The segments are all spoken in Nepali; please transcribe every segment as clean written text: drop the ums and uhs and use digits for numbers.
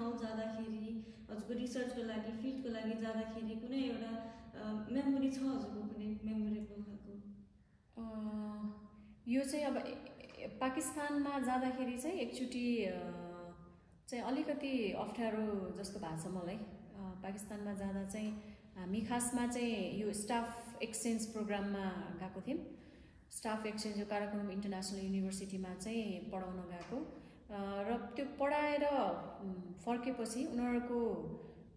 ठाउँ जाँदाखेरि हजुरको रिसर्चको लागि फिल्डको लागि जाँदाखेरि कुनै एउटा मेमोरी छ हजुरको कुनै मेमोरेबल खालको? यो चाहिँ अब पाकिस्तानमा जाँदाखेरि चाहिँ एकचोटि चाहिँ अलिकति अप्ठ्यारो जस्तो भएको छ मलाई। पाकिस्तानमा जाँदा चाहिँ हामी खासमा चाहिँ यो स्टाफ एक्सचेन्ज प्रोग्राममा गएको थियौँ। स्टाफ एक्सचेन्ज यो काराकोरम इन्टरनेसनल युनिभर्सिटीमा चाहिँ पढाउन गएको र त्यो पढाएर फर्केपछि उनीहरूको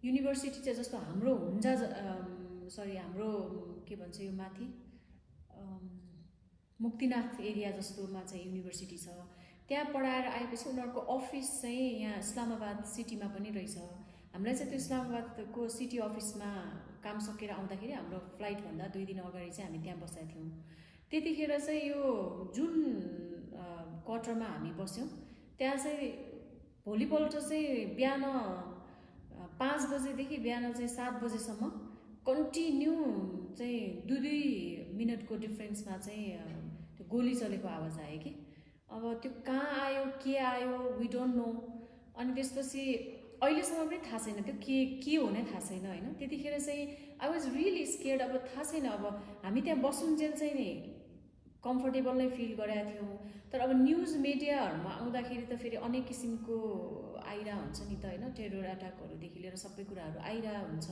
युनिभर्सिटी चाहिँ जस्तो हाम्रो हुन्जा हाम्रो के भन्छ यो माथि मुक्तिनाथ एरिया जस्तोमा चाहिँ युनिभर्सिटी छ। त्यहाँ पढाएर आएपछि उनीहरूको अफिस चाहिँ यहाँ इस्लामाबाद सिटीमा पनि रहेछ। हामीलाई चाहिँ त्यो इस्लामाबादको सिटी अफिसमा काम सकेर आउँदाखेरि हाम्रो फ्लाइटभन्दा 2 दिन अगाडि चाहिँ हामी त्यहाँ बसेका थियौँ। त्यतिखेर चाहिँ यो जुन क्वार्टरमा हामी बस्यौँ त्यहाँ चाहिँ भोलिपल्ट चाहिँ बिहान 5 बजेदेखि बिहान चाहिँ 7 बजेसम्म कन्टिन्यू चाहिँ 2-2 मिनटको डिफ्रेन्समा चाहिँ त्यो गोली चलेको आवाज आयो कि। अब त्यो कहाँ आयो के आयो वी डोन्ट नो। अनि त्यसपछि अहिलेसम्म पनि थाहा छैन त्यो के हुने थाहा छैन होइन। त्यतिखेर चाहिँ आई वाज रियली स्केयर्ड। अब थाहा छैन, अब हामी त्यहाँ बसुन्जेल चाहिँ नि कम्फर्टेबल नै फिल गरेका थियौँ। तर अब न्युज मिडियाहरूमा आउँदाखेरि त फेरि अनेक किसिमको आइरा हुन्छ नि त होइन। टेरर एट्याकहरूदेखि लिएर सबै कुराहरू आइरा हुन्छ।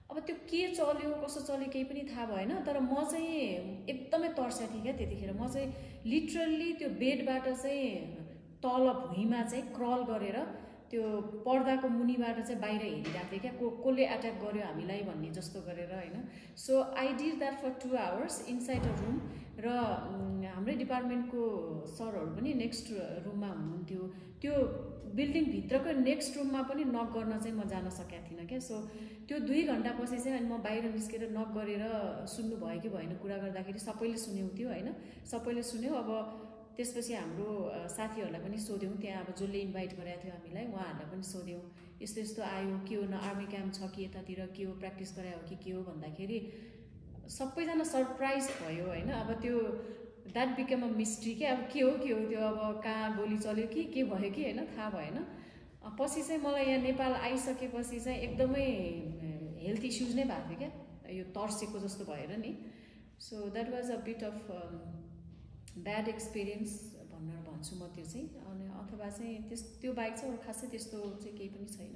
अब त्यो के चल्यो कसो चल्यो केही पनि थाहा भएन। तर म चाहिँ एकदमै तर्सेको थिएँ क्या त्यतिखेर। म चाहिँ लिटरल्ली त्यो बेडबाट चाहिँ तल भुइँमा चाहिँ क्रल गरेर त्यो पर्दाको मुनिबाट चाहिँ बाहिर हेरिरहेको थिएँ क्या। कसले एट्याक गर्यो हामीलाई भन्ने जस्तो गरेर होइन। So I did that for 2 hours inside a room. र हाम्रै डिपार्टमेन्टको सरहरू पनि नेक्स्ट रुममा हुनुहुन्थ्यो। त्यो बिल्डिङभित्रको नेक्स्ट रुममा पनि नक गर्न चाहिँ म जान सकेको थिइनँ क्या। सो त्यो 2 घन्टापछि चाहिँ अनि म बाहिर निस्केर नक गरेर सुन्नु भयो कि भएन कुरा गर्दाखेरि सबैले सुन्यौथ्यो होइन। सबैले सुन्यो। अब त्यसपछि हाम्रो साथीहरूलाई पनि सोध्यौँ, त्यहाँ अब जसले इन्भाइट गरेको थियो हामीलाई उहाँहरूलाई पनि सोध्यौँ यस्तो यस्तो आयो के हो, न आर्मी क्याम्प छ कि यतातिर के हो, प्र्याक्टिस गरायो कि के हो भन्दाखेरि सबैजना सरप्राइज भयो होइन। अब त्यो द्याट बिकम अ मिस्ट्री क्या। अब के हो त्यो, अब कहाँ गोली चल्यो कि के भयो कि होइन थाहा भएन। पछि चाहिँ मलाई यहाँ नेपाल आइसकेपछि चाहिँ एकदमै हेल्थ इस्युज नै भएको थियो क्या, यो तर्सेको जस्तो भएर नि। So that was a bit of bad experience भन्छु म त्यो चाहिँ। अनि अथवा चाहिँ त्यो बाहेक चाहिँ अरू खासै त्यस्तो चाहिँ केही पनि छैन।